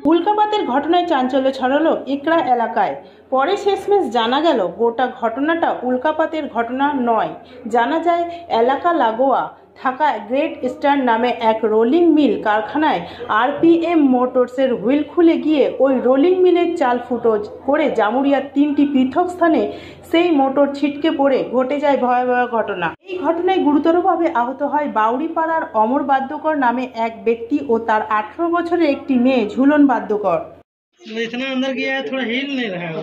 উল্কাপাতের ঘটনায় চাঞ্চল্য ছড়ালো একরা এলাকায়। পরে শেষমেশ জানা গেল গোটা ঘটনাটা উল্কাপাতের ঘটনা নয়। জানা যায় এলাকা লাগোয়া থাকা গ্রেট ইস্টার্ন নামে এক রোলিং মিল কারখানায় আরপিএম মোটরসের হুইল খুলে গিয়ে ওই রোলিং মিলের চাল ফুটো করে জামুরিয়ার 3টি পৃথক স্থানে সেই মোটর ছিটকে পড়ে ঘটে যায় ভয়াবহ ঘটনা। এই ঘটনায় গুরুতরভাবে আহত হয় বাউড়িপাড়ার অমর বাদ্যকর নামে এক ব্যক্তি ও তার 18 বছরের একটি মেয়ে ঝুলন বাদ্যকর। इतना अंदर गया है, थोड़ा हिल नहीं रहा है।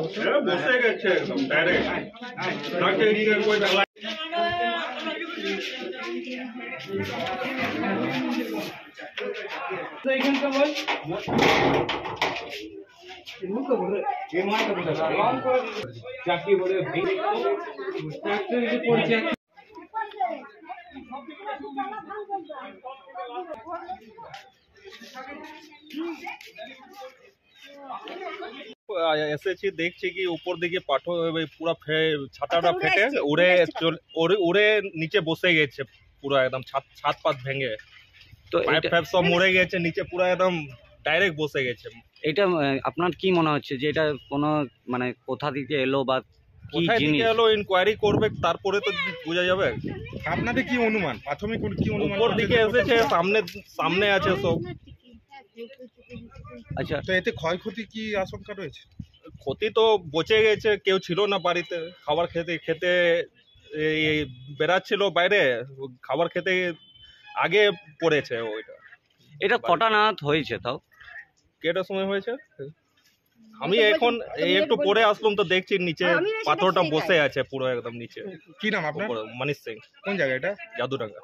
এসেছি দেখছি কি উপর দিকে পুরো ছাতাটা ফেটে উড়ে নিচে বসে গেছে, পুরো একদম ছাদ পাত ভেঙে, তো পাইপ সব মরে গেছে নিচে, পুরো একদম ডাইরেক্ট বসে গেছে। এটা আপনার কি মনে হচ্ছে যে এটা কোনো মানে কোথা থেকে এলো বা কি জিনিস এলো? ইনকোয়ারি করবে, তারপরে তো বোঝা যাবে। আপনাদের কি অনুমান, প্রাথমিক কি অনুমান? উপর দিকে এসেছে, সামনে আছে সব। আচ্ছা, তো এতে ক্ষয়ক্ষতি কি আশঙ্কা রয়েছে? ক্ষতি তো বচে গেছে, কেউ ছিল না বাড়িতে, খাবার খেতে বেড়াচ্ছিল বাইরে, খাবার খেতে আগে পড়েছে ওইটা। এটা কটা নাগাদ হয়েছে? তাও কেটার সময় হয়েছে? আমি এখন একটু পরে আসলাম তো দেখছি নিচে পাথরটা বসে আছে পুরো একদম নিচে। কি নাম আপনার? মনীষ সিং। কোন জায়গা এটা? জাদুডাঙ্গা।